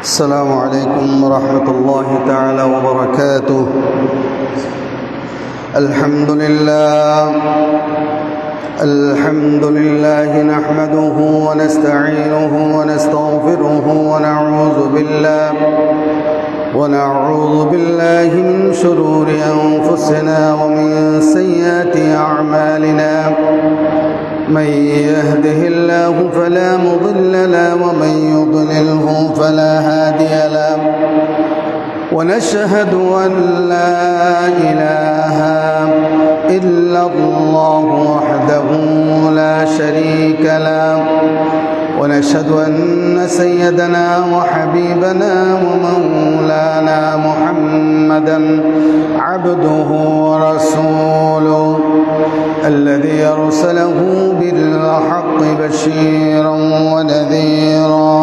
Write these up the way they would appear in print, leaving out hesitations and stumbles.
السلام عليكم ورحمة الله تعالى وبركاته. الحمد لله نحمده ونستعينه ونستغفره ونعوذ بالله من شرور أنفسنا ومن سيئات أعمالنا. من يهده الله فلا مضل له ومن يضلله فلا هادي له، ونشهد أن لا إله إلا الله وحده لا شريك له، ونشهد أن سيدنا وحبيبنا ومولانا محمدا عبده ورسوله الذي أرسله بالحق بشيرا ونذيرا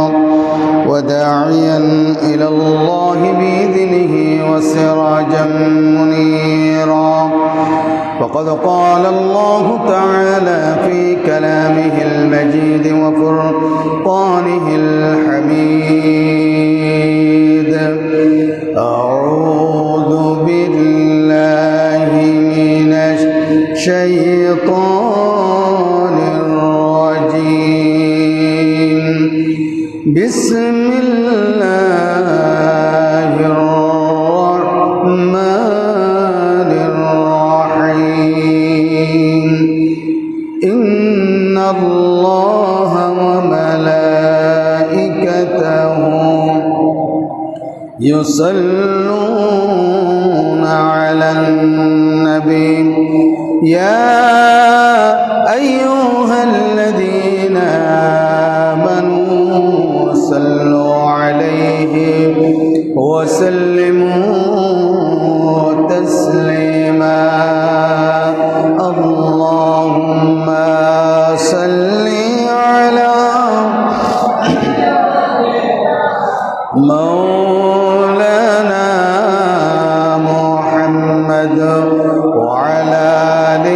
وداعيا إلى الله بإذنه وسراجا منيرا. فقد قال الله تعالى في كلامه المجيد وفرقانه الحميد: أعوذ بالله من الشيطان الرجيم. بسم الله الرحمن الرحيم. إن الله وملائكته يصلون على النبي يا أيها الذين آمنوا صلوا عليه وسلموا تسليما. اللهم صل على مولانا محمد وعلى آل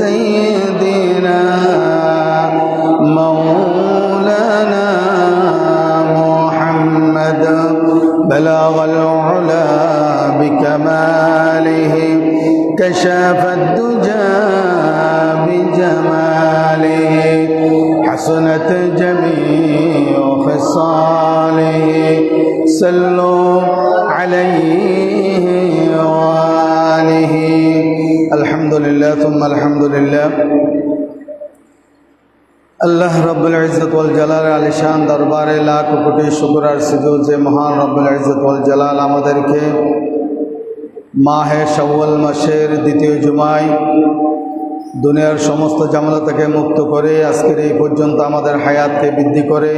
سيدنا مولانا محمد. بلغ العلا بكماله كشف الدجى بجماله حسنت جميع خصاله. صلوا عليه وآله. الحمد لله ثم الحمد لله. আল্লাহ রব্বুল ইজ্জত ওয়াল জালালের আলিশান দরবারে লাখ কোটি শুকর আর সিজুদ যে মহান রব্বুল ইজ্জত ওয়াল জালাল আমাদেরকে মাহে শাওয়াল মাসের দ্বিতীয় জুমায় দুনিয়ার সমস্ত ঝামেলা থেকে মুক্ত করে আজকের এই পর্যন্ত আমাদের হায়াতকে বৃদ্ধি করে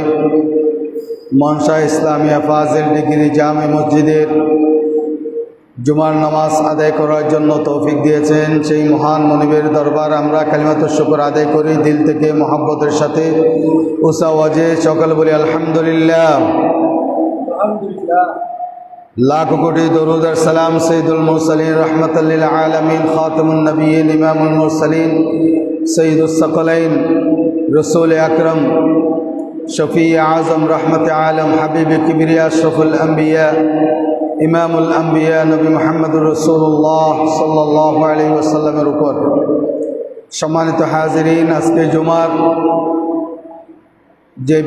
মনসা ইসলামিয়া ফাজিল ডিগ্রি জামে মসজিদের জুমার নামাজ আদায় করার জন্য তৌফিক দিয়েছেন। সেই মহান মনিবের দরবার আমরা কালিমাতুশ শুকর আদায় করি দিল থেকে মহব্বতের সাথে উসা ওয়াজে সকল বলি আলহামদুলিল্লাহ। লাখ কোটি দরুদ আর সালাম সৈয়দুল মুরসালিন রাহমাতাল লিল আলামিন খাতামুন নবিয়্যিন ইমামুল মুরসালিন সৈয়দুস সাকলাইন রাসূল আকরাম শফি আজম রহমত আলম হাবিব কিবরিয়া আশরাফুল আম্বিয়া ইমামুল আম্বিয়া নবী মুহাম্মদুর রাসূলুল্লাহ সাল্লাল্লাহু আলাইহি ওয়াসাল্লামের উপর। সম্মানিত হাজিরিন, আজকে জুমার যে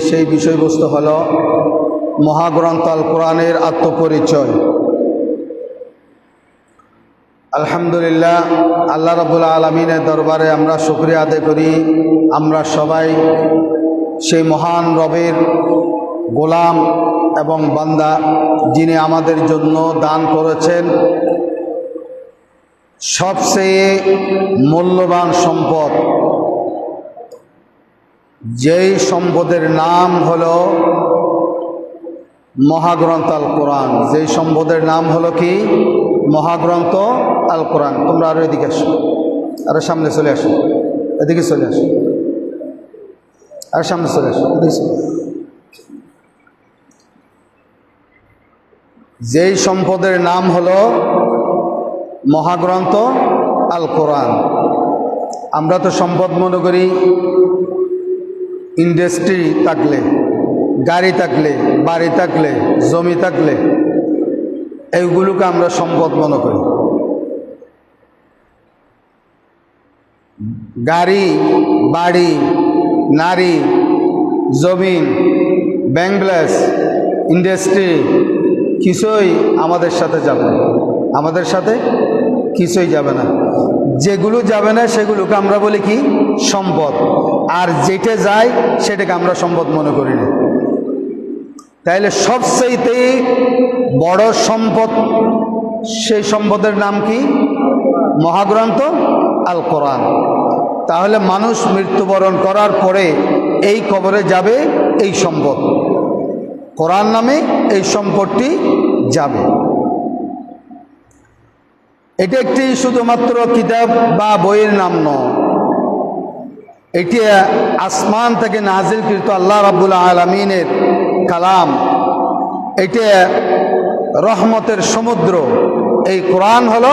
সেই বিষয়বস্তু হল মহাগ্রন্থ আল কোরআনের আত্মপরিচয়। আলহামদুলিল্লাহ, আল্লাহ রাব্বুল আলামিনের দরবারে আমরা শুকরিয়া আদায় করি। আমরা সবাই সেই মহান রবের গোলাম এবং বান্দা, যিনি আমাদের জন্য দান করেছেন সবচেয়ে মূল্যবান সম্পদ, যেই সম্পদের নাম হলো মহাগ্রন্থ আল কোরআন। যেই সম্পদের নাম হলো কি? মহাগ্রন্থ আল কোরআন। তোমরা আরো এদিকে আসো, আরো সামনে চলে আসো, এদিকে চলে আসো, আর সামনে চলে আসো। যেই সম্পদের নাম হলো মহাগ্রন্থ আল কোরআন। আমরা তো সম্পদ মনে করি ইন্ডাস্ট্রি থাকলে, গাড়ি থাকলে, বাড়ি থাকলে, জমি থাকলে এইগুলোকে আমরা সম্পদ মনে করি। গাড়ি, বাড়ি, নারী, জমিন, ব্যাংক ব্যালেন্স, ইন্ডাস্ট্রি কিছুই আমাদের সাথে যাবে না, আমাদের সাথে কিছুই যাবে না। যেগুলো যাবে না সেগুলোকে আমরা বলি কি? সম্পদ। আর যেটা যায় সেটাকে আমরা সম্পদ মনে করি না। তাইলে সবচেয়ে বড় সম্পদ, সেই সম্পদের নাম কি? মহাগ্রন্থ আল কোরআন। তাহলে মানুষ মৃত্যুবরণ করার পরে এই কবরে যাবে এই সম্পদ, কোরআন নামে এই সম্পদটি যাবে। এটা একটি শুধুমাত্র কিতাব বা বইয়ের নাম নয়, এটি আসমান থেকে নাজিলকৃত আল্লাহ রাব্বুল আলামিনের কালাম। এটা রহমতের সমুদ্র। এই কোরআন হলো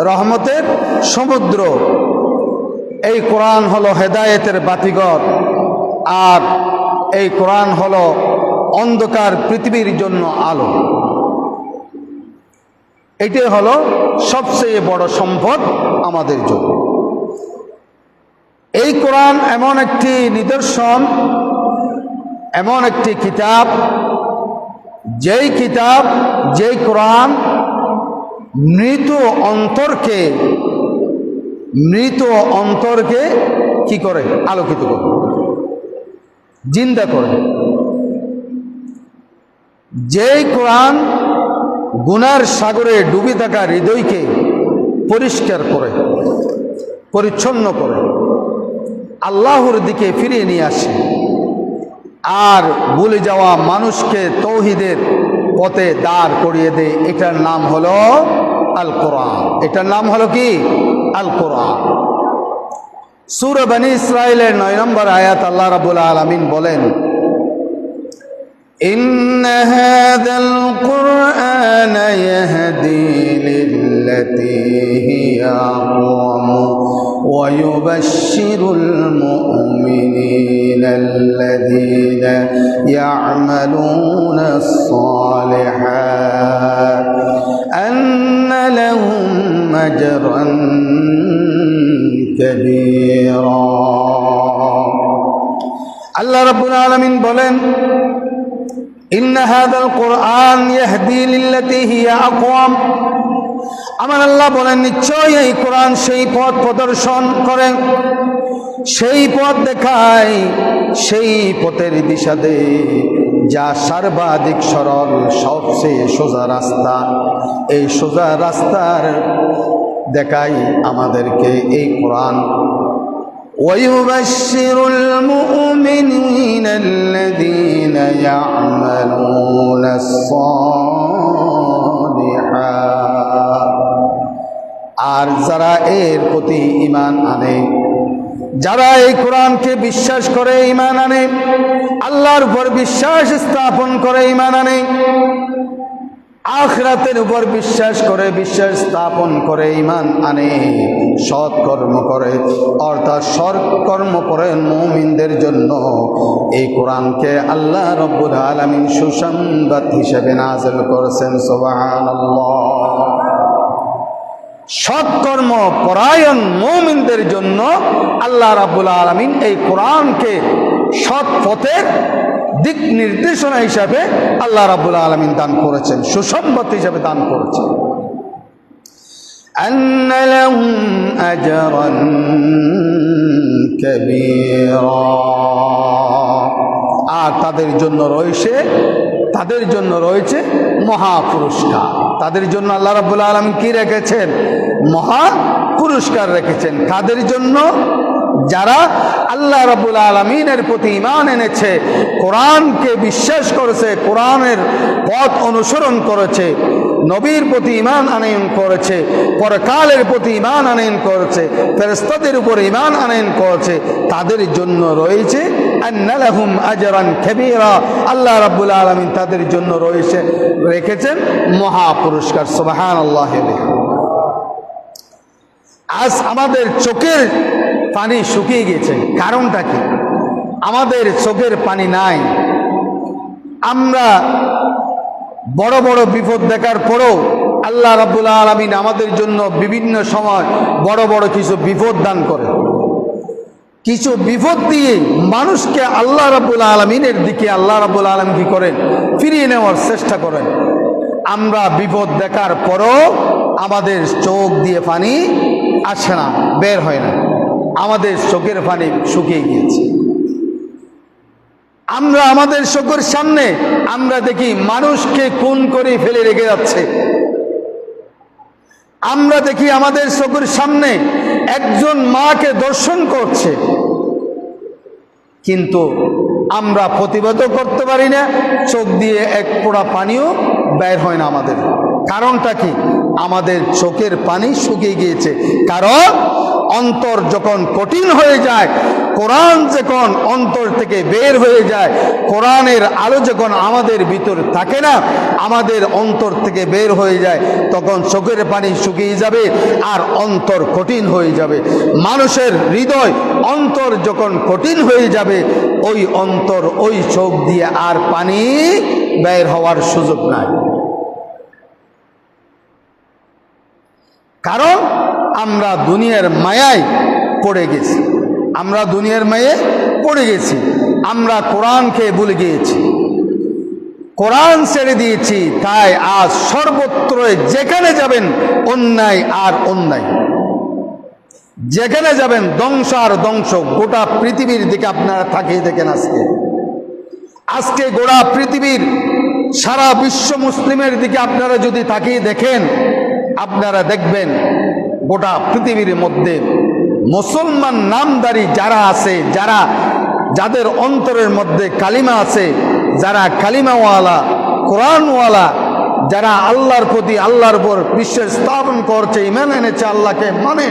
রহমতের সমুদ্র। এই কোরআন হলো হেদায়েতের বাতিঘর। আর এই কোরআন হলো অন্ধকার পৃথিবীর জন্য আলো। এটাই হলো সবচেয়ে বড় সম্পদ আমাদের জন্য। এই কোরআন এমন একটি নিদর্শন, এমন একটি কিতাব, যেই কোরআন মৃত অন্তরকে কি করে? আলোকিত করে, জিন্দা করে। যেই কোরআন গুনার সাগরে ডুবে থাকা হৃদয়কে পরিষ্কার করে, পরিচ্ছন্ন করে, আল্লাহর দিকে ফিরিয়ে নিয়ে আসে। আর ভুলে যাওয়া মানুষকে তৌহিদের পথে দাঁড় করিয়ে দেয়। এটার নাম হলো আল কোরআন। এটার নাম হলো কি? আল কোরআন। সূরা বনী ইসরাঈলের 9 নম্বর আয়াত আল্লাহ রাব্বুল আলামিন বলেন, ইন্না হাযাল কুরআন ইয়াহদি লিল্লাতী হিয়া আকওয়াম ওয়া ইউবাশশিরুল মুমিনিনা আল্লাযীনা ইয়া'মালুনাস সালিহাত আন্না লাহুম আজরান কাবীরা। আল্লাহ রাব্বুল আলামিন বলেন, ইন্না হাযাল কুরআন ইয়াহদি লিল্লাতী হিয়া আকওয়াম। আমার আল্লাহ বলেন, নিশ্চয়ই এই কোরআন সেই পথ প্রদর্শন করে, সেই পথ দেখায়, সেই পথের দিশা দেয় যা সর্বাধিক সরল, সবচেয়ে সোজা রাস্তা। এই সোজা রাস্তার দেখাই আমাদেরকে এই কোরআন। ويبشر المؤمنين الذين يعملون الصالحات। আর যারা এর প্রতি ঈমান আনে, যারা এই কোরআনকে বিশ্বাস করে ঈমান আনে, আল্লাহর উপর বিশ্বাস স্থাপন করে ঈমান আনে, আখিরাতের উপর বিশ্বাস করে, বিশ্বাস স্থাপন করে ঈমান আনে, সৎ কর্ম করে, অর্থাৎ সৎ কর্ম করে মুমিনদের জন্য এই কোরআনকে আল্লাহ রাব্বুল আলামিন সুসংবাদ হিসেবে নাযিল করেছেন। সুবহানাল্লাহ। সৎকর্ম পরায়ণ মুমিনদের জন্য আল্লাহ রাব্বুল আলামিন এই কোরআনকে সৎ পথের দিক নির্দেশনা হিসাবে আল্লাহ রাব্বুল আলামিন দান করেছেন, সুসংবাদ হিসাবে দান করেছেন। আন্না লাহুম আজরান কাবীরা। আর তাদের জন্য রয়েছে মহা পুরস্কার। তাদের জন্য আল্লাহ রাব্বুল আলামিন কি রেখেছেন? মহা পুরস্কার রেখেছেন। কাদের জন্য? যারা আল্লাহ রাব্বুল আলামিনের প্রতি ঈমান এনেছে, কোরআনকে বিশ্বাস করেছে, কোরআনের পথ অনুসরণ করেছে, নবীর প্রতি ঈমান আনয়ন করেছে, পরকালের প্রতি ঈমান আনয়ন করেছে, ফেরেশতাদের উপর ঈমান আনয়ন করেছে, তাদের জন্য রয়েছে আন্না লাহুম আজরান কাবীরা। আল্লাহ রাব্বুল আলামিন তাদের জন্য রেখেছেন মহা পুরস্কার। সুবহানাল্লাহ। আজ আমাদের চোখের পানি শুকিয়ে গেছে। কারণটা কি? আমাদের চোখের পানি নাই, আমরা বড় বড় বিপদ দেখার পরেও আল্লাহ রাব্বুল আলামিন আমাদের জন্য বিভিন্ন সময় বড় বড় কিছু বিপদ দান করে। কিছু বিপদ দিয়ে মানুষকে আল্লাহ রাব্বুল আলামিনের দিকে আল্লাহ রাব্বুল আলামিন কি করেন? ফিরিয়ে নেওয়ার চেষ্টা করেন। আমরা বিপদ দেখার পরও আমাদের চোখ দিয়ে পানি আসে না, বের হয় না, আমাদের চোখের পানি শুকিয়ে গিয়েছে। আমরা আমাদের চোখের সামনে আমরা দেখি মানুষকে খুন করে ফেলে রেখে যাচ্ছে। আমরা দেখি আমাদের চোখের সামনে একজন মাকে দর্শন করছে, কিন্তু আমরা প্রতিবাদও করতে পারি না, চোখ দিয়ে এক ফোঁটা পানিও বের হয় না আমাদের। কারণটা কি? আমাদের চোখের পানি শুকিয়ে গিয়েছে। কারণ অন্তর যখন কঠিন হয়ে যায়, কোরআন যখন অন্তর থেকে বের হয়ে যায়, কোরআনের আলো যখন আমাদের ভিতর থাকে না, আমাদের অন্তর থেকে বের হয়ে যায়, তখন চোখের পানি শুকিয়ে যাবে আর অন্তর কঠিন হয়ে যাবে। মানুষের হৃদয় অন্তর যখন কঠিন হয়ে যাবে, ওই অন্তর ওই চোখ দিয়ে আর পানি বের হওয়ার সুযোগ নাই। কারণ আমরা দুনিয়ার মায়ায় পড়ে গেছি, আমরা দুনিয়ার মায়ে পড়ে গেছি, আমরা কোরআনকে ভুলে গিয়েছি, কোরআন ছেড়ে দিয়েছি। তাই আজ সর্বত্র যেখানে যাবেন অন্যায় আর অন্যায়, যেখানে যাবেন ধ্বংস আর ধ্বংস। গোটা পৃথিবীর দিকে আপনারা তাকিয়ে দেখেন, আজকে গোটা পৃথিবীর সারা বিশ্ব মুসলিমের দিকে আপনারা যদি তাকিয়ে দেখেন, আপনারা দেখবেন গোটা পৃথিবীর মধ্যে মুসলমান নামধারী যারা আছে, যাদের অন্তরের মধ্যে কালিমা আছে, যারা কালিমাওয়ালা কোরআনওয়ালা, যারা আল্লাহর প্রতি আল্লাহর উপর বিশ্বাস স্থাপন করছে, ঈমান এনেছে, আল্লাহকে মানে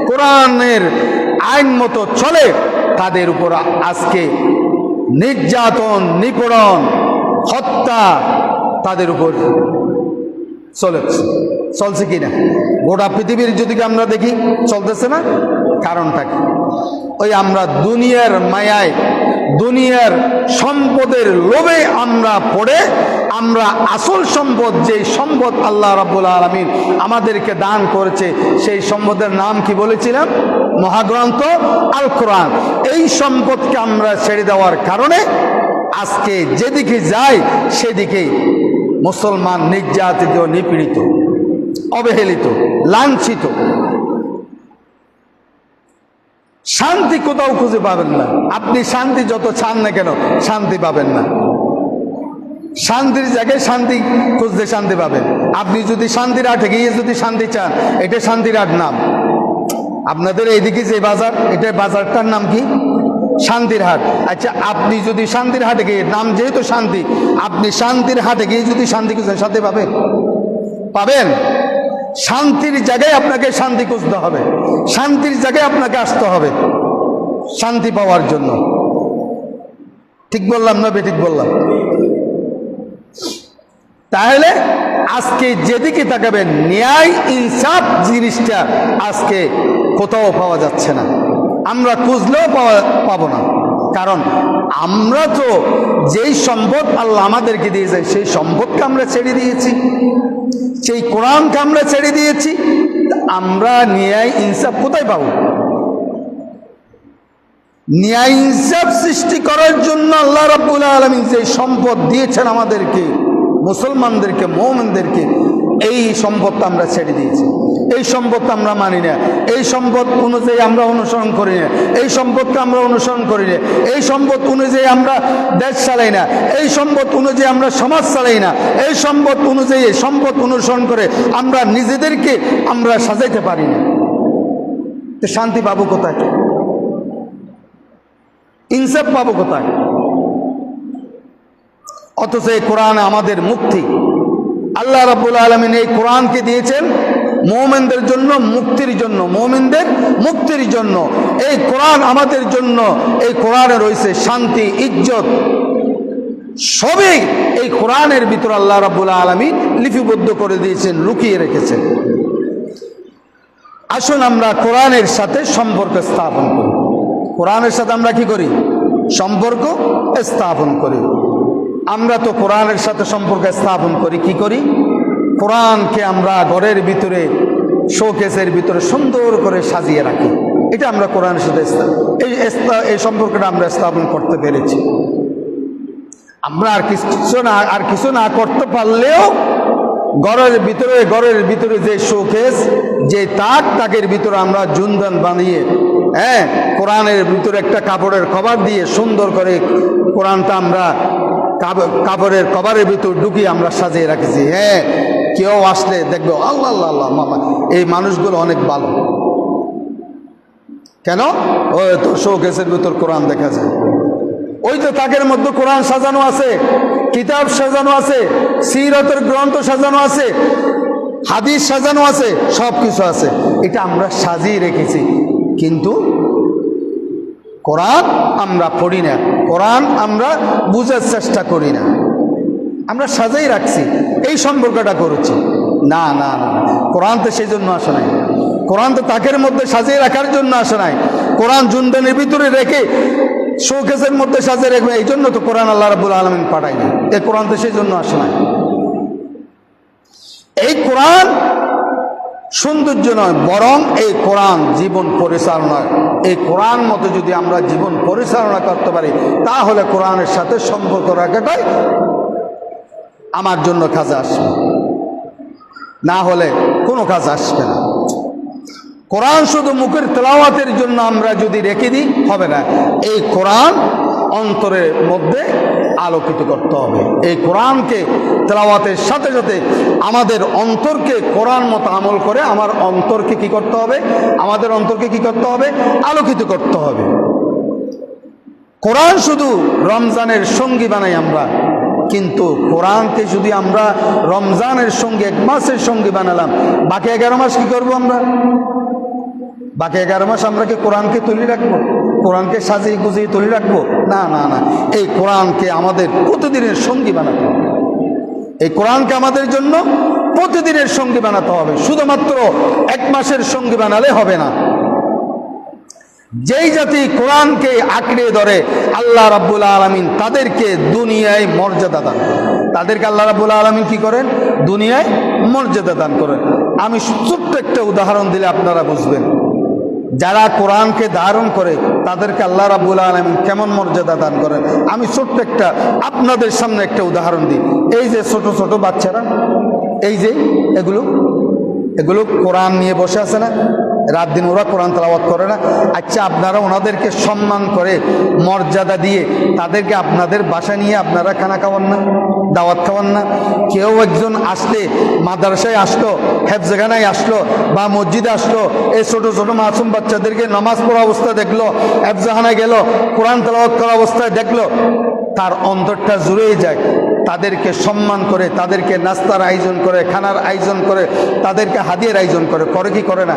কোরআনের আইন মতো চলে, তাদের উপর আজকে নির্যাতন, নিপীড়ন, হত্যা তাদের উপর চলছে কিনা গোটা পৃথিবীর যদি আমরা দেখি, চলতেছে না? কারণটা কি? ওই আমরা দুনিয়ার মায়ায়, দুনিয়ার সম্পদের লোভে আমরা পড়ে, আমরা আসল সম্পদ, যেই সম্পদ আল্লাহ রাব্বুল আলামিন আমাদেরকে দান করেছে, সেই সম্পদের নাম কি বলেছিলাম? মহাগ্রন্থ আল কোরআন। এই সম্পদকে আমরা ছেড়ে দেওয়ার কারণে আজকে যেদিকে যাই সেদিকেই মুসলমান নির্যাতিত, নিপীড়িত, অবহেলিত, লাঞ্ছিত। শান্তি কোথাও খুঁজে পাবেন না। আপনি শান্তি যত চান না কেন, শান্তি পাবেন না। শান্তির জায়গায় শান্তি খুঁজতে শান্তি পাবেন। আপনি যদি শান্তির হাটে গিয়ে যদি শান্তি চান, এটা শান্তির হাট নাম। আপনাদের এইদিকে যে বাজার, এটা বাজারটার নাম কি? শান্তির হাট। আচ্ছা, আপনি যদি শান্তির হাটে গিয়ে, নাম যেহেতু শান্তি, আপনি শান্তির হাটে গিয়ে যদি শান্তি খুঁজেন, শান্তি পাবেন? পাবেন? শান্তির জায়গায় আপনাকে শান্তি খুঁজতে হবে, শান্তির জায়গায় আপনাকে আসতে হবে শান্তি পাওয়ার জন্য। ঠিক বললাম না বেঠিক বললাম? তাহলে আজকে যেদিকে তাকাবেন, ন্যায় ইনসাফ জিনিসটা আজকে কোথাও পাওয়া যাচ্ছে না, আমরা খুঁজলেও পাবো না। কারণ আমরা তো যেই সম্পদ আল্লাহ আমাদেরকে দিয়েছে, সেই সম্পদকে আমরা ছেড়ে দিয়েছি, সেই কোরআনকে আমরা ছেড়ে দিয়েছি। আমরা ন্যায় ইনসাফ কোথায় পাবো? ন্যায় ইনসাফ সৃষ্টি করার জন্য আল্লাহ রাব্বুল আলামিন যে সম্পদ দিয়েছেন আমাদেরকে, মুসলমানদেরকে, মুমিনদেরকে, এই সম্পদটা আমরা ছেড়ে দিয়েছি। এই সম্পদটা আমরা মানি না, এই সম্পদ অনুযায়ী আমরা অনুসরণ করি না, এই সম্পদকে আমরা অনুসরণ করি না, এই সম্পদ অনুযায়ী আমরা দেশ চালাই না, এই সম্পদ অনুযায়ী আমরা সমাজ চালাই না, এই সম্পদ অনুযায়ী সম্পদ অনুসরণ করে আমরা নিজেদেরকে আমরা সাজাইতে পারি না। তো শান্তি পাবো কোথায়? ইনসাফ পাবো কোথায়? অথচ এই কোরআন আমাদের মুক্তি। আল্লাহ রাব্বুল আলামিন এই কোরআনকে দিয়েছেন মুমিনদের জন্য, মুক্তির জন্য, মুমিনদের মুক্তির জন্য। এই কোরআন আমাদের জন্য, এই কোরআনে রয়েছে শান্তি, ইজ্জত, সবই এই কোরআনের ভিতর আল্লাহ রাব্বুল আলামিন লিপিবদ্ধ করে দিয়েছেন, লুকিয়ে রেখেছেন। আসুন আমরা কোরআনের সাথে সম্পর্ক স্থাপন করি। কোরআনের সাথে আমরা কি করি? সম্পর্ক স্থাপন করি। আমরা তো কোরআনের সাথে সম্পর্ক স্থাপন করি, কি করি? কোরআনকে আমরা ঘরের ভিতরে শোকেসের ভিতরে সুন্দর করে সাজিয়ে রাখি। এটা আমরা কোরআনের সাথে এই সম্পর্কটা আমরা স্থাপন করতে পেরেছি। আমরা আর কিছু না করতে পারলেও ঘরের ভিতরে যে শোকেস, যে তাকের ভিতরে আমরা জুনদান বানিয়ে কোরআনের ভিতরে একটা কাপড়ের কভার দিয়ে সুন্দর করে কোরআনটা আমরা কাপড়ের কভারের ভিতর ঢুকিয়ে আমরা সাজিয়ে রাখেছি। কেউ আসলে দেখবে আল্লাহ আল্লাহ আল্লাহ মামা, এই মানুষগুলো অনেক ভালো। কেন? ওই তো শোকেসের ভিতর কোরআন দেখা যায়, ওই তো তাকের মধ্যে কোরআন সাজানো আছে, কিতাব সাজানো আছে, সিরতের গ্রন্থ সাজানো আছে, হাদিস সাজানো আছে, সব কিছু আছে। এটা আমরা সাজিয়ে রেখেছি, কিন্তু কোরআন আমরা পড়ি না, কোরআন আমরা বুঝার চেষ্টা করি না। আমরা সাজাই রাখছি, এই সম্পর্কটা করেছি। না না না, কোরআন তো সেই জন্য আসে নাই। কোরআন তো তাকের মধ্যে সাজিয়ে রাখার জন্য আসে নাই। কোরআন জুনদানের ভিতরে রেখে শোকেসের মধ্যে সাজিয়ে রাখবে, এই জন্য তো কোরআন আল্লাহ রাব্বুল আলামিন পাঠায়নি। এই কোরআন তো সেই জন্য আসে নাই। এই কোরআন সৌন্দর্য নয়, বরং এই কোরআন জীবন পরিচালনা। এই কোরআন মতো যদি আমরা জীবন পরিচালনা করতে পারি, তাহলে কোরআনের সাথে সম্পর্ক রাখাটাই আমার জন্য কাজে আসবে, না হলে কোনো কাজ আসবে না। কোরআন শুধু মুখের তেলাওয়াতের জন্য আমরা যদি রেখে দিই হবে না। এই কোরআন অন্তরের মধ্যে আলোকিত করতে হবে। এই কোরআনকে তেলাওয়াতের সাথে সাথে আমাদের অন্তরকে কোরআন মতো আমল করে আমার অন্তরকে কি করতে হবে? আমাদের অন্তরকে কি করতে হবে? আলোকিত করতে হবে। কোরআন শুধু রমজানের সঙ্গী বানাই আমরা, কিন্তু কোরআনকে যদি আমরা রমজানের সঙ্গে 1 মাসের সঙ্গী বানালাম, বাকি 11 মাস কি করবো আমরা? বাকি 11 মাস আমরা কি কোরআনকে তুলে রাখবো? কোরআনকে সাজিয়ে গুজিয়ে তুলে রাখবো? না না না, এই কোরআনকে আমাদের প্রতিদিনের সঙ্গী বানাতে হবে। এই কোরআনকে আমাদের জন্য প্রতিদিনের সঙ্গী বানাতে হবে, শুধুমাত্র 1 মাসের সঙ্গী বানালে হবে না। যেই জাতি কোরআনকে আঁকড়ে ধরে আল্লাহ রাব্বুল আলামিন তাদেরকে দুনিয়ায় মর্যাদা দান করেন। তাদেরকে আল্লাহ রাব্বুল আলামিন কি করেন? দুনিয়ায় মর্যাদা দান করেন। আমি ছোট্ট একটা উদাহরণ দিলে আপনারা বুঝবেন। যারা কোরআনকে ধারণ করে তাদেরকে আল্লাহ রাব্বুল আলামিন কেমন মর্যাদা দান করেন, আমি ছোট্ট একটা আপনাদের সামনে একটা উদাহরণ দিই। এই যে ছোট ছোট বাচ্চারা, এই যে এগুলো কোরআন নিয়ে বসে আছে না, রাত দিন ওরা কোরআন তেলাওয়াত করে না? আচ্ছা, আপনারা ওনাদেরকে সম্মান করে মর্যাদা দিয়ে তাদেরকে আপনাদের বাসা নিয়ে আপনারা খানা খাওয়ান না, দাওয়াত খাওয়ান না? কেউ একজন আসলে, মাদ্রাসায় আসলো, হেফজখানায় আসলো বা মসজিদে আসলো, এই ছোট ছোট মাসুম বাচ্চাদেরকে নামাজ পড়া অবস্থায় দেখলো, হেফজখানায় গেল, কোরআন তেলাওয়াত করা অবস্থায় দেখলো, তার অন্তরটা জুড়েই যায়। তাদেরকে সম্মান করে, তাদেরকে নাস্তার আয়োজন করে, খানার আয়োজন করে, তাদেরকে হাদিয়ার আয়োজন করে, করে কি করে না?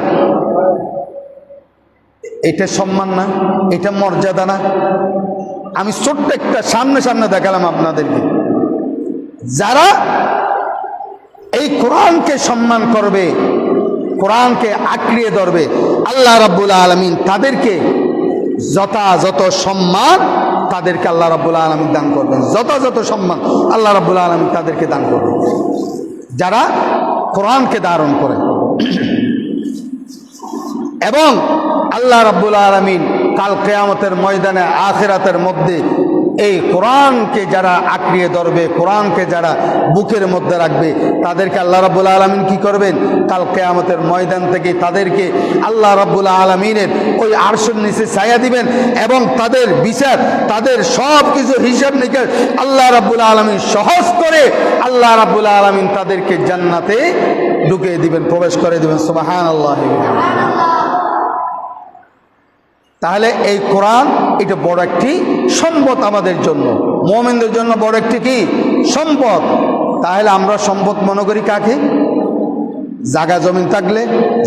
এটা সম্মান না? এটা মর্যাদা না? আমি ছোট্ট একটা সামনে দেখালাম আপনাদেরকে। যারা এই কোরআনকে সম্মান করবে, কোরআনকে আঁকড়িয়ে ধরবে, আল্লাহ রাব্বুল আলামিন তাদেরকে যথাযথ সম্মান তাদেরকে আল্লাহ রাব্বুল আলামিন দান করবেন। যথাযথ সম্মান আল্লাহ রাব্বুল আলামিন তাদেরকে দান করবেন, যারা কোরআনকে ধারণ করে। এবং আল্লাহ রাব্বুল আলামিন কাল কিয়ামতের ময়দানে, আখিরাতের মধ্যে এই কোরআনকে যারা আঁকড়িয়ে ধরবে, কোরআনকে যারা বুকের মধ্যে রাখবে, তাদেরকে আল্লাহ রাব্বুল আলামিন কি করবেন? কাল কিয়ামতের ময়দান থেকে তাদেরকে আল্লাহ রাব্বুল আলামিনের ওই আরশের নিচে ছায়া দিবেন, এবং তাদের বিচার, তাদের সব কিছু হিসাব নিকাশ আল্লাহ রাব্বুল আলামিন সহজ করে আল্লাহ রাব্বুল আলামিন তাদেরকে জান্নাতে ঢুকিয়ে দিবেন, প্রবেশ করে দিবেন। সুবহানাল্লাহ। তাহলে এই কোরআন এটা বড় একটি সম্পদ আমাদের জন্য, মুমিনদের জন্য বড় একটি কি সম্পদ। তাহলে আমরা সম্পদ মনে করি কাকে? জায়গা জমিন থাকলে,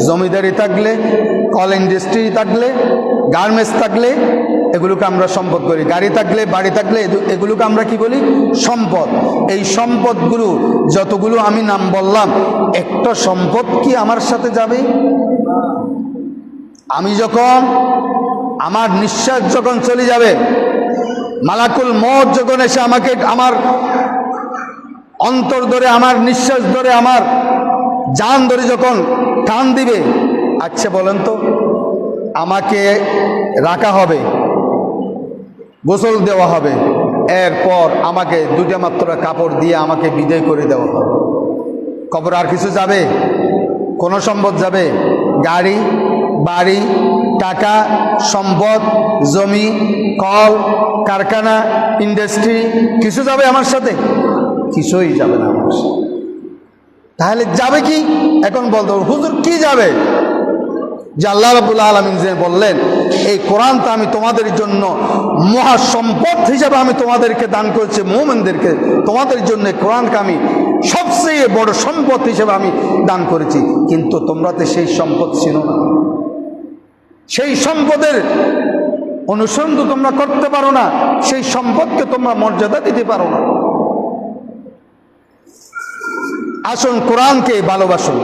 জমিদারি থাকলে, কল ইন্ডাস্ট্রি থাকলে, গার্মেন্টস থাকলে, এগুলোকে আমরা সম্পদ করি। গাড়ি থাকলে, বাড়ি থাকলে, এগুলোকে আমরা কি বলি? সম্পদ। এই সম্পদগুলো যতগুলো আমি নাম বললাম, একটা সম্পদ কি আমার সাথে যাবে? আমি যখন, আমার নিঃশ্বাস যখন চলে যাবে, মালাকুল মউত যখন এসে আমাকে আমার অন্তর ধরে, আমার নিঃশ্বাস ধরে, আমার জান ধরে যখন টান দিবে, আচ্ছা বলেন তো, আমাকে রাখা হবে, গোসল দেওয়া হবে, এরপর আমাকে দুইটা মাত্র কাপড় দিয়ে আমাকে বিদায় করে দেওয়া হবে। কবর আর কিছু যাবে? কোন সম্পদ যাবে? গাড়ি, বাড়ি, টাকা, সম্পদ, জমি, কল কারখানা, ইন্ডাস্ট্রি কিছু যাবে আমার সাথে? কিছুই যাবে না আমার সাথে। তাহলে যাবে কি? এখন বলতে হুজুর কি যাবে? যে আল্লাহ রাব্বুল আলামিন যে বললেন এই কোরআনটা আমি তোমাদের জন্য মহা সম্পদ হিসেবে আমি তোমাদেরকে দান করেছি, মুমিনদেরকে, তোমাদের জন্য কোরআনকে আমি সবচেয়ে বড় সম্পদ হিসেবে আমি দান করেছি, কিন্তু তোমরা তো সেই সম্পদ ছিল না, সেই সম্পদের অনুসরণ তো তোমরা করতে পারো না, সেই সম্পদকে তোমরা মর্যাদা দিতে পারো না। আসুন কোরআনকে ভালোবাসুন,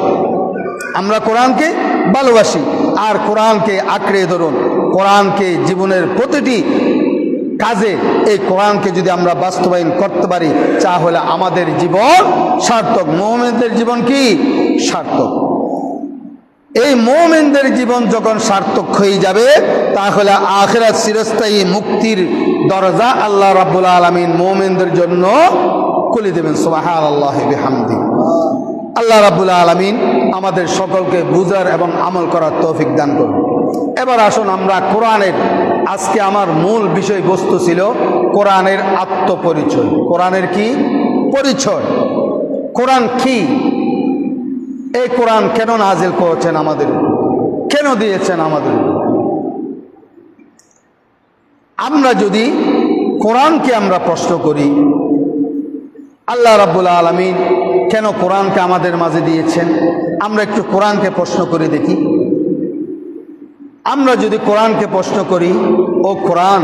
আমরা কোরআনকে ভালোবাসি আর কোরআনকে আঁকড়ে ধরুন। কোরআনকে জীবনের প্রতিটি কাজে এই কোরআনকে যদি আমরা বাস্তবায়ন করতে পারি, তাহলে আমাদের জীবন সার্থক। মুমিনদের জীবন কি সার্থক? এই মুমিনদের জীবন যখন সার্থক হয়ে যাবে, তাহলে আখিরাত চিরস্থায়ী মুক্তির দরজা আল্লাহ রাব্বুল আলামিন মুমিনদের জন্য খুলে দেবেন। সুবহানাল্লাহি বিহামদি। আল্লাহ রাব্বুল আলামিন আমাদের সকলকে বুঝার এবং আমল করার তৌফিক দান করুন। এবার আসুন আমরা কোরআনের, আজকে আমার মূল বিষয়বস্তু ছিল কোরআনের আত্মপরিচয়। কোরআনের কি পরিচয়? কোরআন কি? এই কোরআন কেন নাজিল করেছেন আমাদের, কেন দিয়েছেন আমাদের? আমরা যদি কোরআনকে আমরা প্রশ্ন করি, আল্লাহ রাব্বুল আলামিন কেন কোরআনকে আমাদের মাঝে দিয়েছেন, আমরা একটু কোরআনকে প্রশ্ন করে দেখি। আমরা যদি কোরআনকে প্রশ্ন করি, ও কোরআন,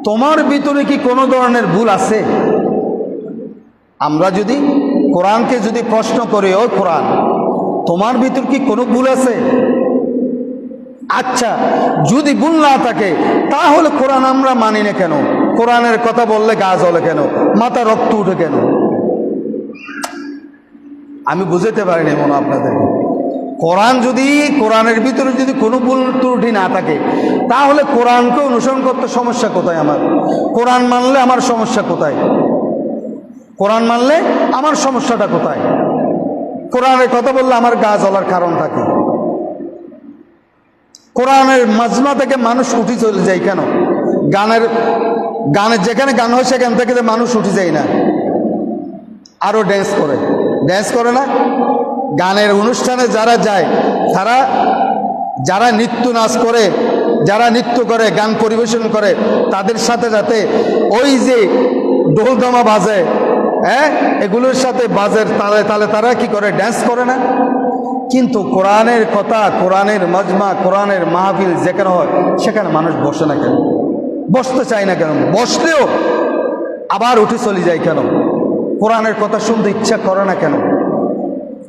তোমার ভিতরে কি কোনো ধরনের ভুল আছে? আমরা যদি কোরআনকে যদি প্রশ্ন করি, ও কোরআন, তোমার ভিতর কি কোনো ভুল আছে? আচ্ছা, যদি ভুল না থাকে তাহলে কোরআন আমরা মানি না কেন? কোরআনের কথা বললে গা জ্বলে কেন, মাথা রক্ত উঠে কেন? আমি বুঝাতে পারিনি মনে আপনাদের। কোরআন যদি, কোরআনের ভিতরে যদি কোনো ভুল ত্রুটি না থাকে, তাহলে কোরআনকে অনুসরণ করতে সমস্যা কোথায় আমার? কোরআন মানলে আমার সমস্যা কোথায়? কোরআন মানলে আমার সমস্যাটা কোথায়? কোরআনের কথা বললে আমার গা জ্বলার কারণটা কি? কোরআনের মাজমা থেকে মানুষ উঠে চলে যায় কেন? গানের যেখানে গান হয় সেখান থেকে মানুষ উঠে যায় না, আরো ড্যান্স করে না? গানের অনুষ্ঠানে যারা যায়, তারা যারা নৃত্য নাচ করে, যারা নৃত্য করে, গান পরিবেশন করে, তাদের সাথে সাথে ওই যে ঢোল ধামা বাজে, হ্যাঁ, এগুলোর সাথে বাজের তালে তালে তারা কি করে? ড্যান্স করে না? কিন্তু কোরআনের কথা, কোরআনের মাজমা, কোরআনের মাহফিল যেখানে হয় সেখানে মানুষ বসে না কেন? বসতে চায় না কেন? বসলেও আবার উঠে চলে যায় কেন? কোরআনের কথা শুনতে ইচ্ছা করে না কেন?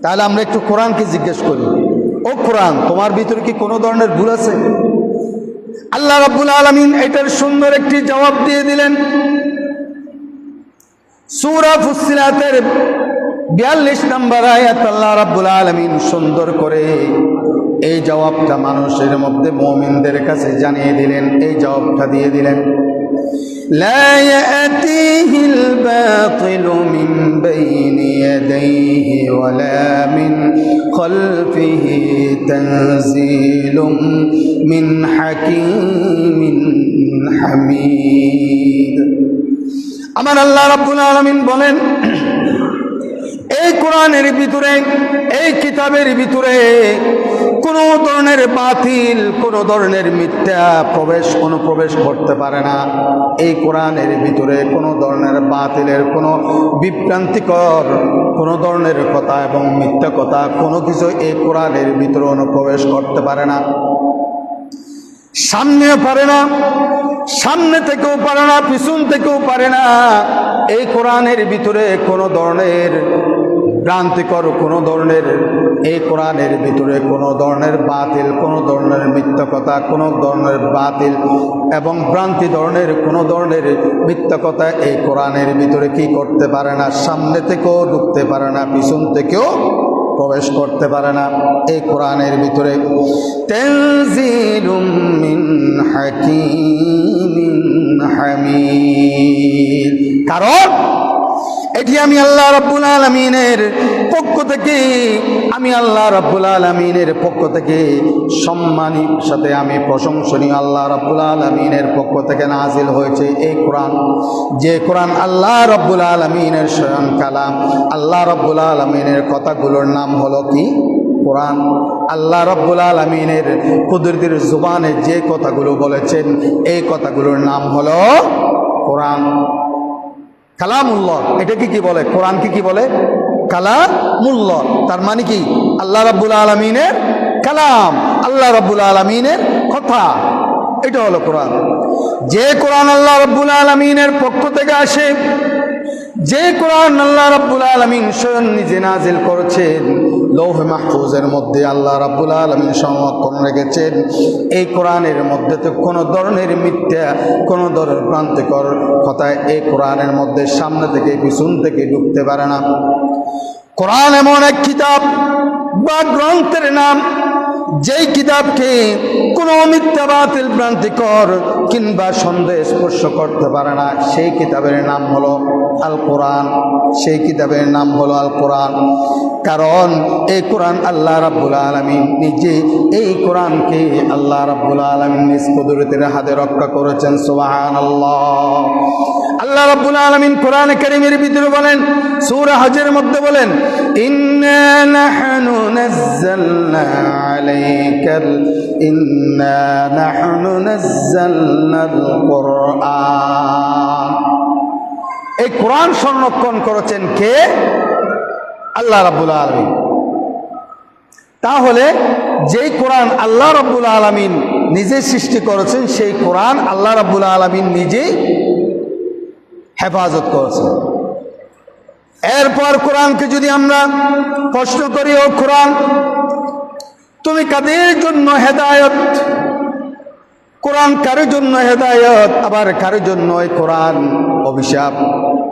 তাহলে আমরা একটু কোরআনকে জিজ্ঞেস করি, ও কোরআন, তোমার ভিতরে কি কোনো ধরনের ভুল আছে? আল্লাহ রাব্বুল আলামিন এটার সুন্দর একটি জবাব দিয়ে দিলেন। সূরা ফুসসিলাতের 42 নম্বর আয়াত আল্লাহ রাব্বুল আলামিন সুন্দর করে এই জবাবটা মানুষের মধ্যে, মুমিনদের কাছে জানিয়ে দিলেন, এই জবাবটা দিয়ে দিলেন। لا يأتيه الباطل من بين يديه ولا من خلفه تنزيل من حكيم حميد। আমার আল্লাহ রাব্বুল আলামিন বলেন, এই কোরআনের ভিতরে, এই কিতাবের ভিতরে কোনো ধরনের বাতিল, কোনো ধরনের মিথ্যা অনুপ্রবেশ করতে পারে না। এই কোরআনের ভিতরে কোনো ধরনের বাতিলের, কোনো বিভ্রান্তিকর কোনো ধরনের কথা এবং মিথ্যা কথা কোনো কিছু এই কোরআনের ভিতরে অনুপ্রবেশ করতে পারে না। সামনেও পারে না, সামনে থেকেও পারে না, পিছন থেকেও পারে না। এই কোরআনের ভিতরে কোনো ধরনের ভ্রান্তিকর কোনো ধরনের এই কোরআনের ভিতরে কোনো ধরনের বাতিল, কোনো ধরনের মিথ্যা কথা, কোনো ধরনের বাতিল এবং ভ্রান্তি ধরনের কোনো ধরনের মিথ্যা কথা এই কোরআনের ভিতরে কি করতে পারে না, সামনে থেকেও ঢুকতে পারে না, পিছন থেকেও প্রবেশ করতে পারে না এই কোরআনের ভিতরে। তানজিলুম মিন হাকীমিন হামিদ, কারণ এটি আমি আল্লাহ রাব্বুল আলামিনের পক্ষ থেকে, আমি আল্লাহ রাব্বুল আলামিনের পক্ষ থেকে সম্মানের সাথে আমি প্রশংসনীয় আল্লাহ রাব্বুল আলামিনের পক্ষ থেকে নাজিল হয়েছে এই কোরআন, যে কোরআন আল্লাহ রাব্বুল আলামিনের স্বয়ং কালাম। আল্লাহ রাব্বুল আলামিনের কথাগুলোর নাম হলো কি? কোরআন। আল্লাহ রাব্বুল আলামিনের কুদরতের জুবানে যে কথাগুলো বলেছেন এই কথাগুলোর নাম হলো কোরআন, কালামুল্লাহ। এটাকে কি বলে? কোরআনকে কি বলে? কালামুল্লাহ। তার মানে কি? আল্লাহ রাব্বুল আলামিনের কালাম, আল্লাহ রাব্বুল আলামিনের কথা, এটা হলো কোরআন। যে কোরআন আল্লাহ রাব্বুল আলামিনের পক্ষ থেকে আসে, যে কোরআন আল্লাহ রাব্বুল আলামিন স্বয়ং নিজে নাজিল করেছেন, লৌহে মাহফুজের মধ্যে আল্লাহ রাব্বুল আলামিন সংরক্ষণ রেখেছেন, এই কোরআনের মধ্যে তো কোনো ধরনের মিথ্যা, কোনো ধরনের ভ্রান্তিকর কথা এই কোরআনের মধ্যে সামনে থেকে পিছন থেকে ঢুকতে পারে না। কোরআন এমন এক কিতাব বা গ্রন্থের নাম, যেই কিতাবকে কোনো মিথ্যা বাতিল ভ্রান্তিকর কিংবা সন্দেহ স্পর্শ করতে পারে না, সেই কিতাবের নাম হলো আল কোরআন, সেই কিতাবের নাম হলো আল কোরআন। কারণ এই কোরআন আল্লাহ রাব্বুল আলামিন নিজে, এই কোরআনকে আল্লাহ রাব্বুল আলামিন নিজ কুদরতের হাতে রক্ষা করেছেন। সুবহানাল্লাহ। আল্লাহ রাব্বুল আলামিন কোরআনে কারীমের ভিতরে বলেন, সূরা হজের মধ্যে বলেন, ইন্না নাহনু নাযালনা আলাইকাল, ইন্না নাহনু নাযালনাল কোরআন। এই কোরআন সংরক্ষণ করেছেন কে? আল্লাহ রাব্বুল আলামিন। তাহলে যেই কোরআন আল্লাহ রাব্বুল আলামিন নিজে সৃষ্টি করেছেন, সেই কোরআন আল্লাহ রাব্বুল আলামিন নিজেই হেফাজত করেছেন। এরপর কোরআনকে যদি আমরা প্রশ্ন করি, ও কোরআন, তুমি কাদের জন্য হেদায়েত? কোরআন কারোর জন্য হেদায়েত, আবার কারোর জন্য এই কোরআন অভিশাপ,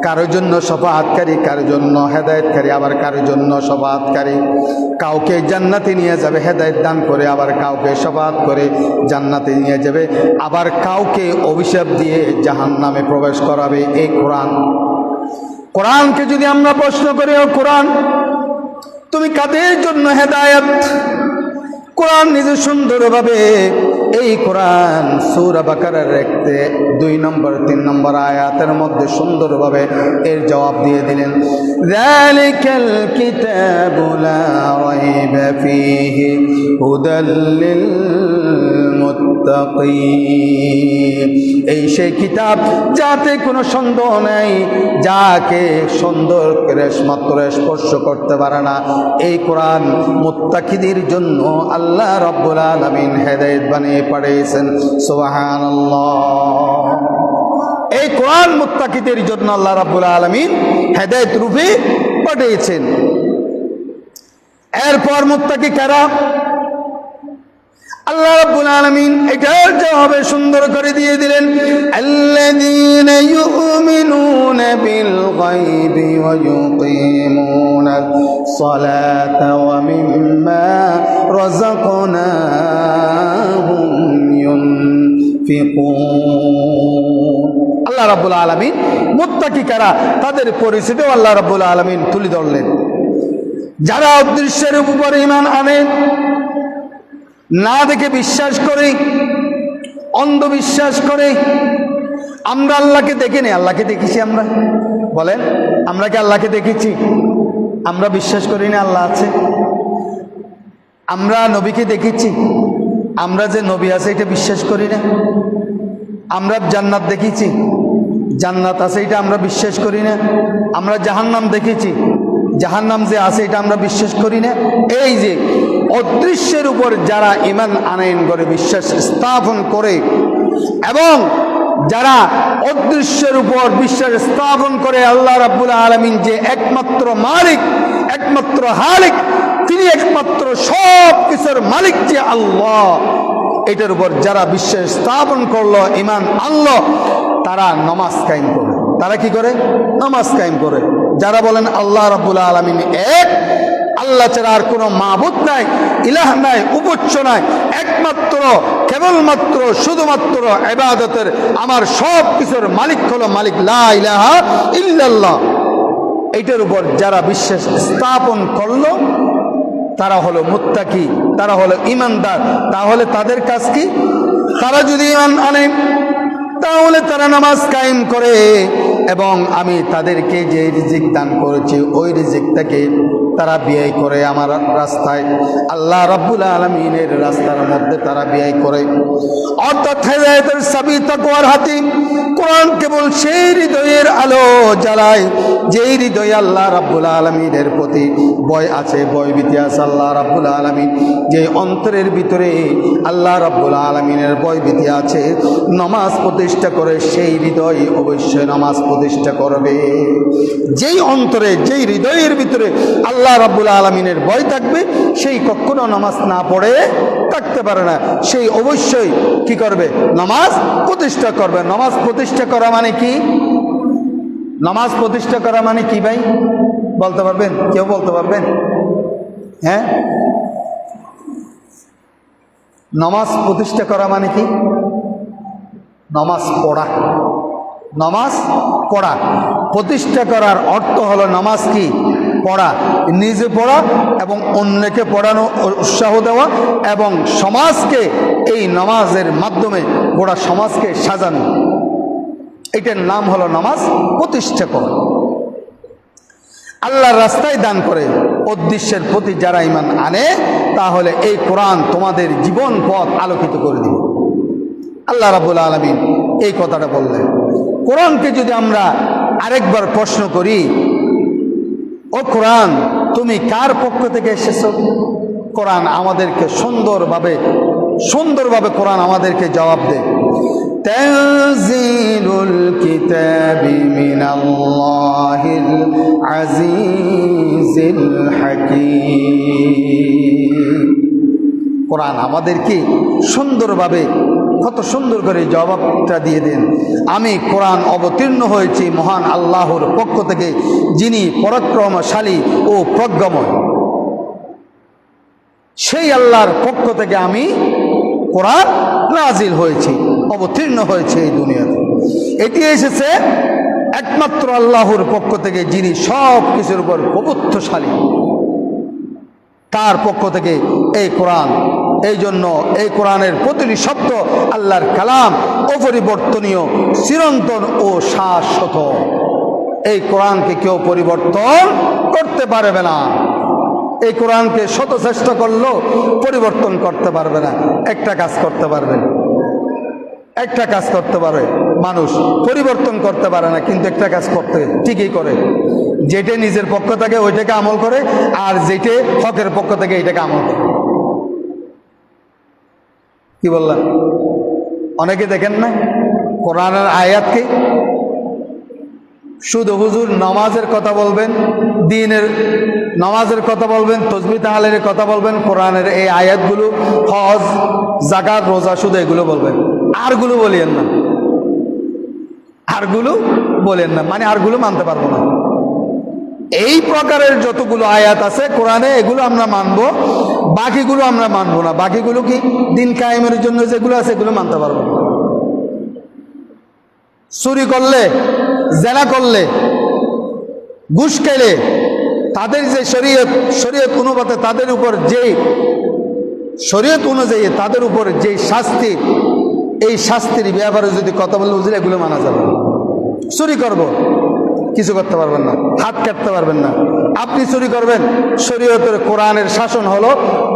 কারোর জন্য শফাআতকারী, কারোর জন্য হেদায়েতকারী, আবার কারোর জন্য শফাআতকারী। কাউকে জান্নাতে নিয়ে যাবে হেদায়েত দান করে, আবার কাউকে শফাআত করে জান্নাতে নিয়ে যাবে, আবার কাউকে অভিশাপ দিয়ে জাহান্নামে প্রবেশ করাবে এই কোরআন। কোরআনকে যদি আমরা প্রশ্ন করি, ও কোরআন, তুমি কাদের জন্য হেদায়েত? কোরআন নিজে সুন্দরভাবে এই কোরআন সূরা বাকারার 2 নম্বর 3 নম্বর আয়াতের মধ্যে সুন্দরভাবে এর জবাব দিয়ে দিলেন, যালিকাল কিতাবু লা রাইবা ফীহি হুদাল লিল মুত্তাকিন। এই সেই কিতাব যাতে কোনো সন্দেহ নেই, যাকে সন্দেহ মাত্র স্পর্শ করতে পারে না। এই কোরআন মুত্তাকিদের জন্য আল্লাহ রাব্বুল আলামিন হেদায়েত বানিয়ে পাঠিয়েছেন। সুবহানাল্লাহ। এই কোরআন মুত্তাকিদের জন্য আল্লাহ রাব্বুল আলামিন হেদায়েত রূপে পাঠিয়েছেন। এরপর মুত্তাকি কারা? আল্লাহ রাব্বুল আলামিন এটার জবাবে সুন্দর করে দিয়ে দিলেন, আল্লাযীনা ইউমিনুনা বিল গায়বি ওয়া ইউকিমুনাস সালাতা ওয়া মিম্মা রাযাকনাহুম ইউনফিকুন। আল্লাহ রাব্বুল আলামিন মুত্তাকি কারা তাদের পরিচয় আল্লাহ রাব্বুল আলামিন তুলে ধরলেন। যারা অদৃশ্যের উপর ঈমান আনে, না দেখে বিশ্বাস করে, অন্ধবিশ্বাস করে। আমরা আল্লাহকে দেখিনি, আল্লাহকে দেখেছি আমরা? বলেন, আমরা কি আল্লাহকে দেখেছি? আমরা বিশ্বাস করি না আল্লাহ আছে? আমরা নবীকে দেখেছি? আমরা যে নবী আছে এটা বিশ্বাস করি না? আমরা জান্নাত দেখেছি, জান্নাত আছে এটা আমরা বিশ্বাস করি না? আমরা জাহান্নাম দেখেছি, জাহান্নাম যে আছে এটা আমরা বিশ্বাস করি না? এই যে অদৃশ্যের উপর যারা ঈমান আনয়ন করে, বিশ্বাস স্থাপন করে, এবং যারা অদৃশ্যের উপর বিশ্বাস স্থাপন করে আল্লাহ রাব্বুল আলামিন যে একমাত্র মালিক, একমাত্র হালিক, তিনি একমাত্র সব কিছুর মালিক যে আল্লাহ, এটার উপর যারা বিশ্বাস স্থাপন করলো, ঈমান আনলো, তারা নামাজ কায়েম করে। তারা কি করে? নামাজ কায়েম করে। যারা বলেন আল্লাহ রাব্বুল আলামিন এক, আল্লাহ ছাড়া আর কোনো মাবুদ নাই, ইলাহ নাই, উপাস্য নাই, একমাত্র কেবলমাত্র শুধুমাত্র ইবাদতের আমার সব কিছুর মালিক হলো মালিক লা ইলাহা ইল্লাল্লাহ, এইটার উপর যারা বিশ্বাস স্থাপন করলো তারা হলো মুত্তাকি, তারা হলো ঈমানদার। তাহলে তাদের কাজ কি? তারা যদি ঈমান আনে তাহলে তারা নামাজ কায়েম করে, এবং আমি তাদেরকে যে রিজিক দান করেছি ওই রিজিকটাকে তারা ব্যয় করে আমার রাস্তায়, আল্লাহ রাব্বুল আলামিনের রাস্তার মধ্যে তারা ব্যয় করে। অর্থাৎ হেদায়েতের চাবি তাকওয়ার হাতে। কোরআন কেবল সেই হৃদয়ের আলো জ্বালায় যেই হৃদয়ে আল্লাহ রাব্বুল আলামিনের প্রতি ভয় আছে, ভয়ভীতি আছে। আল্লাহ রাব্বুল আলামিন যে অন্তরের ভিতরে আল্লাহ রাব্বুল আলামিনের ভয়ভীতি আছে, নামাজ প্রতিষ্ঠা করে সেই হৃদয় অবশ্যই নামাজ প্রতিষ্ঠা করবে। যেই অন্তরে, যেই হৃদয়ের ভিতরে আল্লাহ রাব্বুল আলামিনের ভয় থাকবে, সেই কখনো নামাজ না পড়ে থাকতে পারে না। সেই অবশ্যই কি করবে? নামাজ প্রতিষ্ঠা করবে। নামাজ প্রতিষ্ঠা করা মানে কি? নামাজ প্রতিষ্ঠা করা মানে কি ভাই বলতে পারবেন? কেউ বলতে পারবেন? হ্যাঁ, নামাজ প্রতিষ্ঠা করা মানে কি? নামাজ পড়া। নামাজ পড়া প্রতিষ্ঠা করার অর্থ হলো নামাজ কি? পড়া, নিজে পড়া এবং অন্যকে পড়ানো, উৎসাহ দেওয়া, এবং সমাজকে এই নামাজের মাধ্যমে গোটা সমাজকে সাজানো, এটার নাম হলো নামাজ প্রতিষ্ঠা করা। আল্লাহর রাস্তায় দান করে উদ্দেশ্যের প্রতি যারা ঈমান আনে, তাহলে এই কোরআন তোমাদের জীবন পথ আলোকিত করে দিবে। আল্লাহ রাব্বুল আলামিন এই কথাটা বললেন। কোরআনকে যদি আমরা আরেকবার প্রশ্ন করি, ও কোরআন তুমি কার পক্ষ থেকে এসেছো? কোরআন আমাদেরকে সুন্দরভাবে কোরআন আমাদেরকে জবাব দেয়, তানজিলুল কিতাবি মিনাল্লাহিল আজিজিল হাকীম। কোরআন আমাদেরকে সুন্দরভাবে, কত সুন্দর করে জবাবটা দিয়ে দেন, আমি কোরআন অবতীর্ণ হয়েছি মহান আল্লাহর পক্ষ থেকে, যিনি পরাক্রমশালী ও প্রজ্ঞাময়। সেই আল্লাহর পক্ষ থেকে আমি কোরআন নাজিল হয়েছি, অবতীর্ণ হয়েছে এই দুনিয়াতে। এটি এসেছে একমাত্র আল্লাহর পক্ষ থেকে, যিনি সব কিছুর উপর প্রভুত্বশালী, তার পক্ষ থেকে এই কোরআন। এই জন্য এই কোরআনের প্রতিটি শব্দ আল্লাহর কালাম, অপরিবর্তনীয়, চিরন্তন ও শাশ্বত। এই কোরআনকে কেউ পরিবর্তন করতে পারবে না। এই কোরআনকে শত চেষ্টা করলেও পরিবর্তন করতে পারবে না। একটা কাজ করতে পারবে, একটা কাজ করতে পারে মানুষ, পরিবর্তন করতে পারে না, কিন্তু একটা কাজ করতে ঠিকই করে। যেটা নিজের পক্ষ থেকে ওইটাকে আমল করে, আর যেটা হকের পক্ষ থেকে এটাকে আমল করে। কি বললাম? অনেকে দেখেন না কোরআনের আয়াতকে শুধু হুজুর নামাজের কথা বলবেন, দ্বীনের নামাজের কথা বলবেন, তাসবিহ তাহলিলের কথা বলবেন, কোরআনের এই আয়াতগুলো, হজ, যাকাত, রোজা, শুধু এগুলো বলবেন, আরগুলো বলেন না, আরগুলো বলেন না, মানে আরগুলো মানতে পারবো না। এই প্রকারের যতগুলো আয়াত আছে কোরআনে, এগুলো আমরা মানব, বাকিগুলো আমরা মানবো না। বাকিগুলো কি? দিন কায়েমের জন্য যেগুলো আছে এগুলো মানতে পারবো না। চুরি করলে, জেনা করলে, ঘুষ খেলে, তাদের যে শরীয়ত অনুপাতে তাদের উপর যে শরীয়ত অনুযায়ী তাদের উপর যে শাস্তি, এই শাস্তির ব্যাপারে যদি কথা বলে বুঝলে এগুলো মানা যাবে। চুরি করব, কিছু করতে পারবেন না, হাত কাটতে পারবেন না। আপনি চুরি করবেন, শরীয়তের কোরআনের শাসন হলো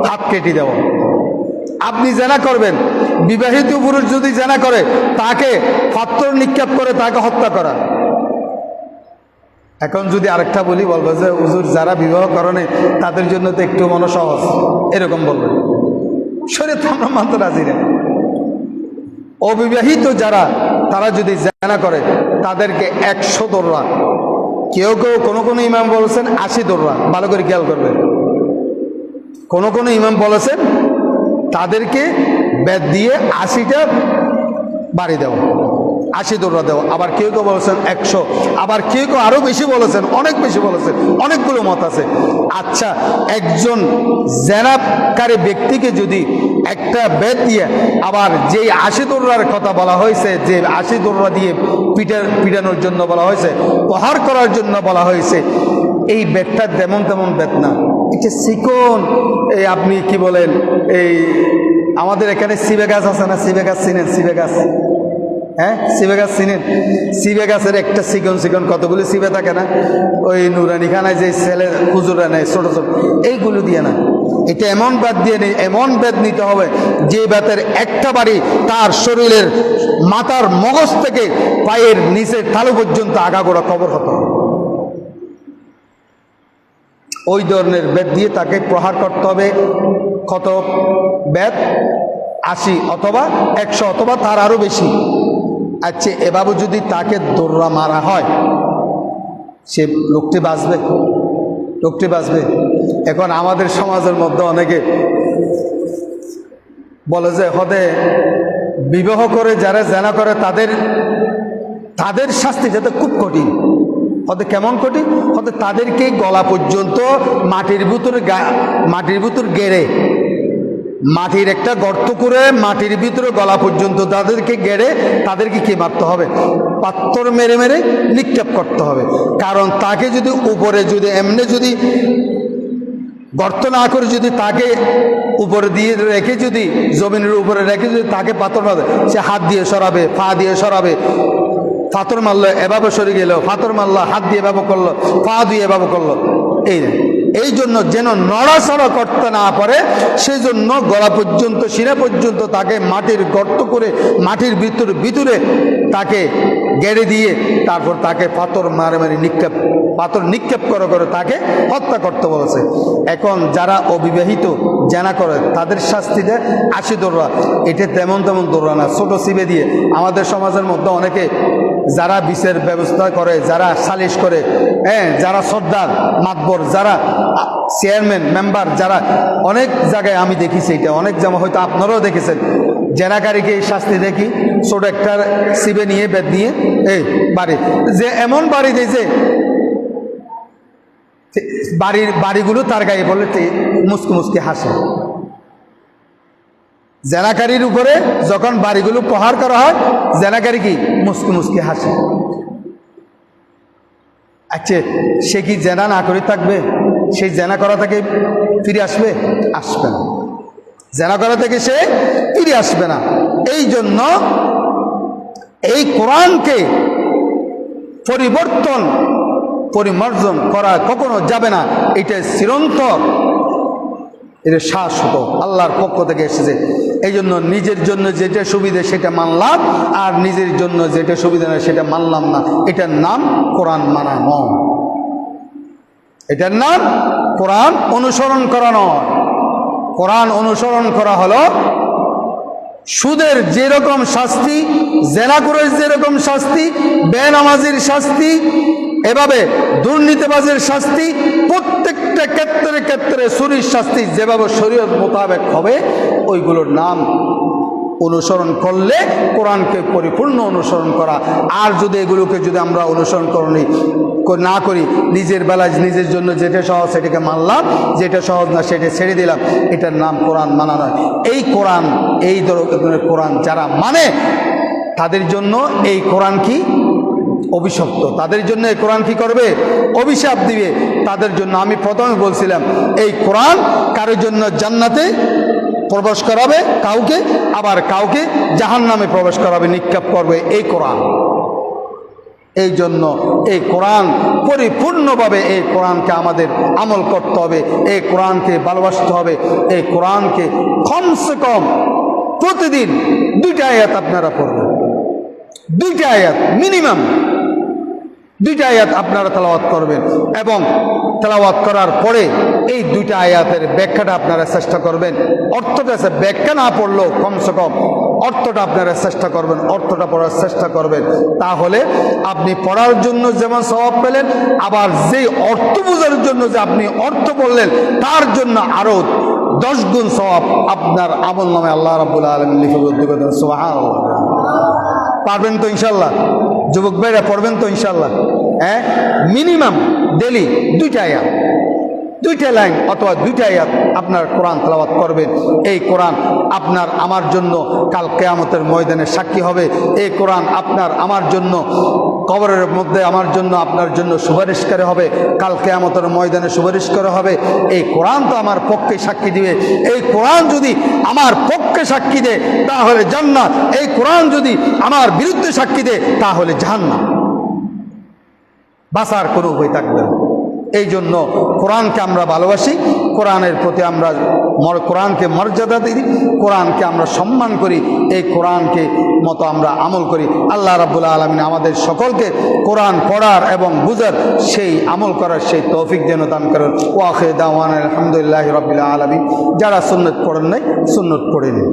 হাত কেটে দেওয়া। আপনি জেনা করবেন, বিবাহিত পুরুষ যদি জেনা করে তাকে পাথর নিক্ষেপ করে তাকে হত্যা করা। এখন যদি আরেকটা বলি, বলবো যে হুজুর যারা বিবাহ করেনি তাদের জন্য তো একটু মনে সহজ, এরকম বলবেন। শরীয়ত আমরা মানতে রাজি না। অবিবাহিত যারা, তারা যদি জেনা করে তাদেরকে 100 দৌড়া কেউ কেউ কোনো ইমাম বলেছেন 80 দোররা, ভালো করে খেয়াল করবেন। কোনো ইমাম বলেছেন তাদেরকে বেত দিয়ে 80টা বাড়ি দেওয়া, 80 দোররা দেওয়া। আবার কেউ কেউ বলেছেন 100, আবার কেউ কেউ আরো বেশি বলেছেন, অনেক বেশি বলেছেন, অনেকগুলো মত আছে। আচ্ছা, একজন জেনাবকারী ব্যক্তিকে যদি একটা বেত দিয়ে, আবার যেই 80 দোররার কথা বলা হয়েছে, যে 80 দোররা দিয়ে পিটানোর জন্য বলা হয়েছে, প্রহার করার জন্য বলা হয়েছে, এই বেতটা তেমন বেত না, এটা চিকন। এই আপনি কি বলেন, এই আমাদের এখানে সিবে গাছ আছে না, সিবে গাছ চিনেন? সিবে গাছ, হ্যাঁ, সিবে গাছ চিনেন? সিবে গাছের একটা চিকন কতগুলো সিবে থাকে না, ওই নুরানি খানায় যে ছেলে হুজুরা নেয় ছোট ছোট, এইগুলো দিয়ে না। এটা এমন বেত দিয়ে নেই, এমন বেত নিতে হবে যে বেতের একটা বাড়ি তার শরীরের মাথার মগজ থেকে পায়ের নিচের তালু পর্যন্ত আগাগোড়া কবর হতো। ওই ধরনের বেত দিয়ে তাকে প্রহার করতে হবে। কত বেত? 80 অথবা 100 অথবা তার আরো বেশি। আচ্ছা, এভাবে যদি তাকে দৌড়া মারা হয়, সে লোকটি বাঁচবে? এখন আমাদের সমাজের মধ্যে অনেকে বলে যে হদে বিবাহ করে যারা জেনা করে তাদের শাস্তি যাতে খুব কঠিন। হতে কেমন কঠিন? হতে তাদেরকে গলা পর্যন্ত মাটির ভিতর গেড়ে, মাটির একটা গর্ত করে মাটির ভিতরে গলা পর্যন্ত তাদেরকে গেড়ে তাদেরকে কি মারতে হবে? পাথর মেরে নিক্ষেপ করতে হবে। কারণ তাকে যদি উপরে যদি এমনি যদি গর্ত না করে যদি তাকে উপরে দিয়ে রেখে, যদি জমিনের উপরে রেখে যদি তাকে পাথর মারে, সে হাত দিয়ে সরাবে, পা দিয়ে সরাবে। পাথর মারলো এভাবে সরে গেল, পাথর মারলো হাত দিয়ে এভাবে করলো, পা দিয়ে এভাবে করলো। এই জন্য যেন নড়াচড়া করতে না পারে, সেই জন্য গলা পর্যন্ত শিরা পর্যন্ত তাকে মাটির গর্ত করে মাটির ভিতরে তাকে গেড়ে দিয়ে তারপর তাকে পাথর মারে নিক্ষেপ করে তাকে হত্যা করতে বলেছে। এখন যারা অবিবাহিত জেনা করে তাদের শাস্তি দেয় 80 দোররা। এটা তেমন দোররা না, ছোট সিবে দিয়ে। আমাদের সমাজের মধ্যে অনেকে যারা বিচার ব্যবস্থা করে, যারা সালিশ করে, হ্যাঁ, যারা সর্দার মাতবর, যারা চেয়ারম্যান মেম্বার, যারা অনেক জায়গায় আমি দেখেছি, এটা অনেক জায়গা হয়তো আপনারাও দেখেছেন, জেনাকারীকে এই শাস্তি দেখি ছোট একটা সিবে নিয়ে বেদ নিয়ে এই বাড়ি, যে এমন বাড়ি দিয়েছে বাড়িগুলো তার গায়ে বলে মুসকি হাসে। জেনাকারীর উপরে যখন বাড়িগুলো প্রহার করা হয়, জেনাকারী কি মুসকি হাসে। আচ্ছা, সে কি জেনা না করে থাকবে? সেই জেনা করা থেকে ফিরে আসবে না। জেনা করা থেকে সে ফিরে আসবে না। এই জন্য এই কোরআনকে পরিমার্জন করা কখনো যাবে না। এটা চিরন্তন, এটা শাশ্বত, আল্লাহর পক্ষ থেকে এসেছে। এই জন্য নিজের জন্য যেটা সুবিধা সেটা মানলাম, আর নিজের জন্য যেটা সুবিধা না সেটা মানলাম না। এটার নাম কোরআন মানা নয়, এটার নাম কোরআন অনুসরণ করা নয়। কোরআন অনুসরণ করা হলো সুদের যেরকম শাস্তি, জেনাকুরের যেরকম শাস্তি, বেনামাজির শাস্তি, এভাবে দুর্নীতিবাজের শাস্তি, প্রত্যেকটা ক্ষেত্রে চুরির শাস্তি যেভাবে শরীয়ত মোতাবেক হবে, ওইগুলোর নাম অনুসরণ করলে কোরআনকে পরিপূর্ণ অনুসরণ করা। আর যদি এগুলোকে যদি আমরা অনুসরণ না করি, নিজের বেলায় নিজের জন্য যেটা সহজ সেটাকে মানলাম, যেটা সহজ না সেটা ছেড়ে দিলাম, এটার নাম কোরআন মানা নয়। এই কোরআন, এই ধরনের কোরআন যারা মানে তাদের জন্য এই কোরআন কি অভিশপ্ত, তাদের জন্য এই কোরআন কি করবে? অভিশাপ দিবে তাদের জন্য। আমি প্রথমে বলছিলাম, এই কোরআন কারোর জন্য জান্নাতে প্রবেশ করাবে কাউকে, আবার কাউকে জাহান্নামে প্রবেশ করাবে, নিক্ষেপ করবে এই কোরআন। এই জন্য এই কোরআন পরিপূর্ণভাবে, এই কোরআনকে আমাদের আমল করতে হবে, এই কোরআনকে ভালোবাসতে হবে। এই কোরআনকে কমসে কম প্রতিদিন 2টা আয়াত আপনারা পড়বেন, 2টা আয়াত মিনিমাম। দুইটা আয়াত আপনারা তেলাওয়াত করবেন এবং তেলাওয়াত করার পরে এই দুইটা আয়াতের ব্যাখ্যাটা আপনারা চেষ্টা করবেন। অর্থটা ব্যাখ্যা না পড়লেও কমসে কম অর্থটা আপনারা চেষ্টা করবেন, অর্থটা পড়ার চেষ্টা করবেন। তাহলে আপনি পড়ার জন্য যেমন সওয়াব পেলেন, আবার যেই অর্থ বোঝার জন্য যে আপনি অর্থ বললেন তার জন্য আরও 10 গুণ সওয়াব আপনার আমলনামায় আল্লাহ রাব্বুল আলামিন লিখে বৃদ্ধি করবেন। সুবহানাল্লাহ। পারবেন তো ইনশাল্লাহ? যুবক ভাইরা পড়বেন তো ইনশাল্লাহ? হ্যাঁ, মিনিমাম ডেলি দুইটা লাইন অথবা দুইটা আয়াত আপনার কোরআন তেলাওয়াত করবেন। এই কোরআন আপনার আমার জন্য কাল কিয়ামতের ময়দানে সাক্ষী হবে। এই কোরআন আপনার আমার জন্য কবরের মধ্যে আমার জন্য আপনার জন্য সুপারিশকারী হবে, কাল কিয়ামতের ময়দানে সুপারিশকারী হবে। এই কোরআন তো আমার পক্ষে সাক্ষী দিবে। এই কোরআন যদি আমার পক্ষে সাক্ষী দেয় তাহলে জান্নাত, এই কোরআন যদি আমার বিরুদ্ধে সাক্ষী দেয় তাহলে জাহান্নাম। বাঁচার কোনো উপায় থাকবে না। এই জন্য কোরআনকে আমরা ভালোবাসি, কোরআনের প্রতি আমরা কোরআনকে মর্যাদা দিই, কোরআনকে আমরা সম্মান করি, এই কোরআনকে মতো আমরা আমল করি। আল্লাহ রাব্বুল আলামিন আমাদের সকলকে কোরআন পড়ার এবং বুঝার সেই আমল করার সেই তৌফিক যেন দান করেন। ওয়া আখিরু দাওয়ানা আলহামদুলিল্লাহি রাব্বিল আলামিন। যারা সুন্নত পড়েন নাই সুন্নত পড়ে নিন।